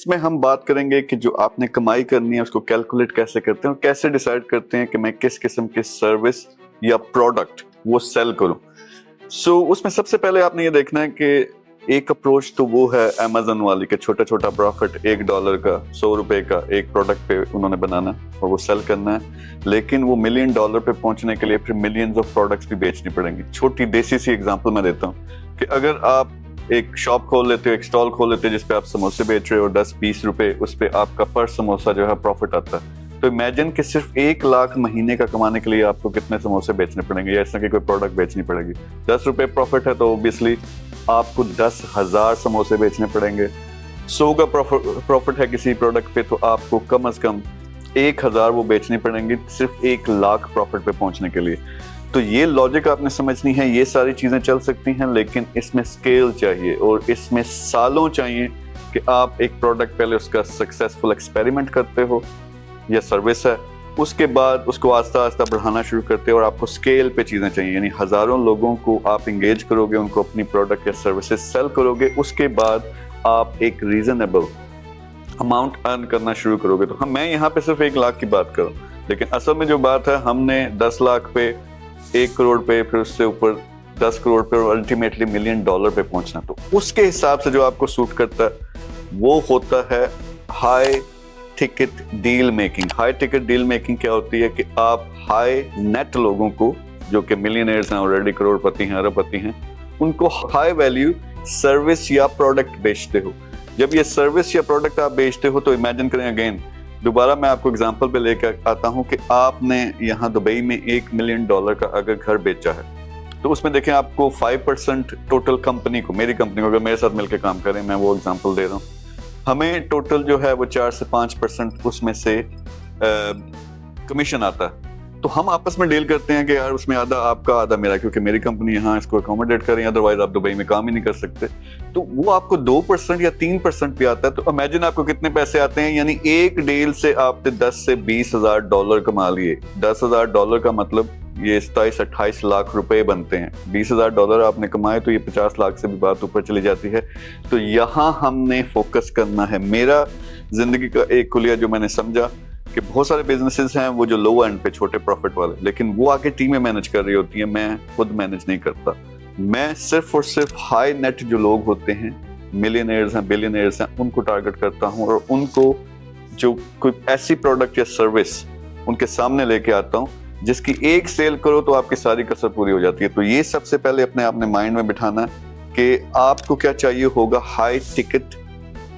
اس میں ہم بات کریں گے کہ جو آپ نے کمائی کرنی ہے اس کو کیلکولیٹ کیسے کرتے ہیں اور کیسے ڈیسائیڈ کرتے ہیں کہ میں کس قسم کی سروس یا پروڈکٹ وہ سیل کروں. اس میں سب سے پہلے آپ نے یہ دیکھنا ہے کہ ایک اپروچ تو وہ ہے Amazon والی کہ چھوٹا چھوٹا پروفٹ $1 کا $100 کا ایک پروڈکٹ پہ انہوں نے بنانا اور وہ سیل کرنا ہے, لیکن وہ $1 ملین پہ پہنچنے کے لیے پھر ملینز آف پروڈکٹس بھی بیچنی پڑیں گی. چھوٹی دیسی سی ایگزامپل میں دیتا ہوں کہ اگر آپ ایک شاپ کھول لیتے ہو, ایک اسٹال کھول لیتے ہو جس پہ آپ سموسے بیچ رہے ہو 10-20 روپے, اس پہ آپ کا پر سموسا جو ہے پروفٹ آتا ہے, تو امیجن کہ صرف 1 لاکھ مہینے کا کمانے کے لیے آپ کو کتنے سموسے بیچنے پڑیں گے یا اس طرح کی کوئی پروڈکٹ بیچنی پڑے گی. $10 پروفٹ ہے تو اوبیسلی آپ کو 10,000 سموسے بیچنے پڑیں گے. 100 کا پروفٹ ہے کسی پروڈکٹ پہ تو آپ کو کم از کم 1,000 وہ بیچنے پڑیں گے صرف 1 لاکھ پروفٹ پہ پہنچنے کے لیے. تو یہ لاجک آپ نے سمجھنی ہے. یہ ساری چیزیں چل سکتی ہیں لیکن اس میں سکیل چاہیے اور اس میں سالوں چاہیے کہ آپ ایک پروڈکٹ پہلے اس کا سکسیسفل ایکسپیریمنٹ کرتے ہو یا سروس ہے, اس کے بعد اس کو آہستہ آہستہ بڑھانا شروع کرتے ہو اور آپ کو سکیل پہ چیزیں چاہیے, یعنی ہزاروں لوگوں کو آپ انگیج کرو گے, ان کو اپنی پروڈکٹ یا سروسز سیل کرو گے, اس کے بعد آپ ایک ریزنیبل اماؤنٹ ارن کرنا شروع کرو گے. تو میں یہاں پہ صرف 1 لاکھ کی بات کروں, لیکن اصل میں جو بات ہے ہم نے 10 لاکھ پہ 1 کروڑ پہ پھر اس سے اوپر 10 کروڑ پہ اور الٹیمیٹلی $1 ملین پہ پہنچنا. تو اس کے حساب سے جو آپ کو سوٹ کرتا ہے وہ ہوتا ہے high ticket deal making. High ticket deal making کیا ہوتی ہے کہ آپ ہائی نیٹ لوگوں کو جو کہ ملینئرز ہیں, آلریڈی کروڑ پتی ہیں, ارب پتی ہیں, ان کو ہائی ویلیو سروس یا پروڈکٹ بیچتے ہو. جب یہ سروس یا پروڈکٹ آپ بیچتے ہو تو امیجن کریں اگین, دوبارہ میں آپ کو اگزامپل پہ لے کے آتا ہوں کہ آپ نے یہاں دبئی میں $1 ملین کا اگر گھر بیچا ہے تو اس میں دیکھیں آپ کو 5% ٹوٹل کمپنی کو, میری کمپنی کو اگر میرے ساتھ مل کے کام کریں, میں وہ اگزامپل دے رہا ہوں, ہمیں ٹوٹل جو ہے وہ 4 سے 5% اس میں سے کمیشن آتا ہے. تو ہم آپس میں ڈیل کرتے ہیں کہ یار اس میں آدھا آپ کا آدھا میرا, کیونکہ میری کمپنی یہاں اس کو اکوموڈیٹ کریں, ادروائز آپ دبئی میں کام ہی نہیں کر سکتے. تو وہ آپ کو 2% یا 3% بھی آتا ہے. تو امیجن آپ کو کتنے پیسے آتے ہیں, یعنی ایک ڈیل سے آپ نے $10,000 سے $20,000 کما لیے. $10,000 کا مطلب یہ 27-28 لاکھ روپے بنتے ہیں. $20,000 آپ نے کمائے تو یہ 50 لاکھ سے بھی بات اوپر چلی جاتی ہے. تو یہاں ہم نے فوکس کرنا ہے. میرا زندگی کا ایک کلیہ جو میں نے سمجھا کہ بہت سارے بزنسز ہیں وہ جو لو اینڈ پہ چھوٹے پروفٹ والے, لیکن وہ آگے ٹیمیں مینج کر رہی ہوتی ہیں, میں خود مینج نہیں کرتا. میں صرف اور صرف ہائی نیٹ جو لوگ ہوتے ہیں, ملینئرز ہیں, بلینئرز ہیں, ان کو ٹارگٹ کرتا ہوں اور ان کو جو کوئی ایسی پروڈکٹ یا سروس ان کے سامنے لے کے آتا ہوں جس کی ایک سیل کرو تو آپ کی ساری کسر پوری ہو جاتی ہے. تو یہ سب سے پہلے اپنے آپ نے مائنڈ میں بٹھانا ہے کہ آپ کو کیا چاہیے ہوگا. ہائی ٹکٹ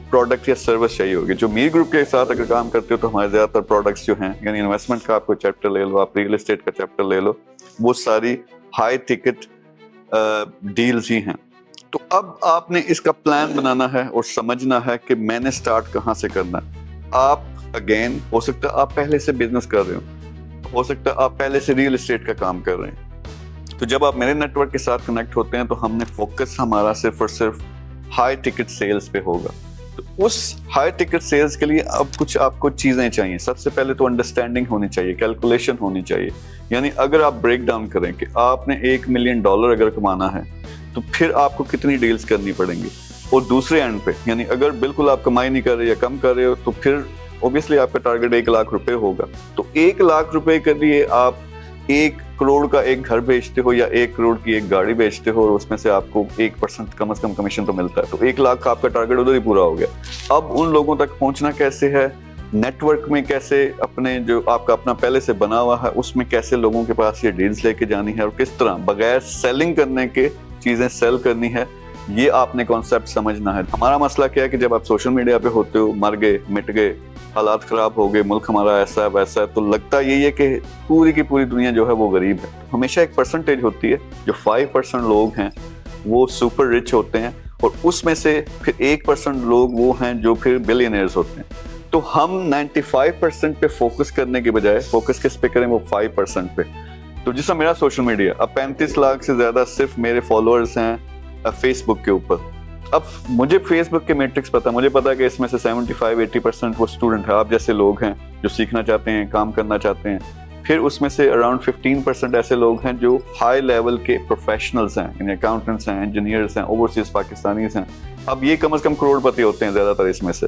پروڈکٹ یا سروس چاہیے ہوگی. جو میر گروپ کے ساتھ اگر کام کرتے ہو تو ہمارے زیادہ تر پروڈکٹس جو ہیں, یعنی انویسٹمنٹ کا آپ کو چیپٹر لے لو, آپ ریئل اسٹیٹ کا چیپٹر لے لو, وہ ساری ہائی ٹکٹ ڈیلز ہی ہیں. تو اب آپ نے اس کا پلان بنانا ہے اور سمجھنا ہے کہ میں نے سٹارٹ کہاں سے کرنا ہے. آپ اگین ہو سکتا ہے آپ پہلے سے بزنس کر رہے ہو سکتا ہے آپ پہلے سے ریئل اسٹیٹ کا کام کر رہے ہیں. تو جب آپ میرے نیٹ ورک کے ساتھ کنیکٹ ہوتے ہیں تو ہم نے فوکس ہمارا صرف اور صرف ہائی ٹکٹ سیلز پہ ہوگا. تو اس ہائی ٹکٹ سیلز کے لیے اب کچھ آپ کو چیزیں چاہیے. سب سے پہلے تو انڈرسٹینڈنگ ہونی چاہیے, کیلکولیشن ہونی چاہیے. یعنی اگر آپ بریک ڈاؤن کریں کہ آپ نے $1 ملین اگر کمانا ہے تو پھر آپ کو کتنی ڈیلز کرنی پڑیں گی. اور دوسرے اینڈ پہ یعنی اگر بالکل آپ کمائی نہیں کر رہے یا کم کر رہے ہو تو پھر اوبیسلی آپ کا ٹارگیٹ $1 لاکھ ہوگا. تو $1 لاکھ کے لیے آپ 1 کروڑ کا ایک گھر بیچتے ہو یا 1 کروڑ کی ایک گاڑی بیچتے ہو اور اس میں سے آپ کو 1% کم از کم کمیشن تو ملتا ہے. تو $1 لاکھ کا آپ کا ٹارگیٹ ادھر ہی پورا ہو گیا. اب ان لوگوں تک پہنچنا کیسے ہے, نیٹ ورک میں کیسے, اپنے جو آپ کا اپنا پہلے سے بنا ہوا ہے اس میں کیسے لوگوں کے پاس یہ ڈیلز لے کے جانی ہے اور کس طرح بغیر سیلنگ کرنے کے چیزیں سیل کرنی ہے, یہ آپ نے کانسیپٹ سمجھنا ہے. ہمارا مسئلہ کیا ہے کہ جب آپ سوشل میڈیا پہ ہوتے ہو, مر گئے مٹ گئے, حالات خراب ہو گئے, ملک ہمارا ایسا ہے ویسا ہے, تو لگتا یہی ہے کہ پوری کی پوری دنیا جو ہے وہ غریب ہے. ہمیشہ ایک پرسنٹیج ہوتی ہے جو 5% لوگ ہیں وہ سپر رچ ہوتے ہیں اور اس میں سے پھر 1% لوگ وہ ہیں جو پھر بلینئرز ہوتے ہیں. تو ہم 95% پہ فوکس کرنے کے بجائے فوکس کس پہ کریں, وہ 5% پہ. تو جس طرح میرا سوشل میڈیا, اب 35 لاکھ سے زیادہ صرف میرے فالوورز ہیں فیس بک کے اوپر. اب مجھے فیس بک کے میٹرکس پتا, مجھے پتا کہ اس میں سے 75-80% وہ اسٹوڈنٹ ہیں, آپ جیسے لوگ ہیں جو سیکھنا چاہتے ہیں, کام کرنا چاہتے ہیں. پھر اس میں سے اراؤنڈ 15% ایسے لوگ ہیں جو ہائی لیول کے پروفیشنلز ہیں, یعنی اکاؤنٹنٹس ہیں, انجینئرز ہیں, اوورسیز پاکستانیز ہیں. اب یہ کم از کم کروڑ پتی ہوتے ہیں زیادہ تر اس میں سے.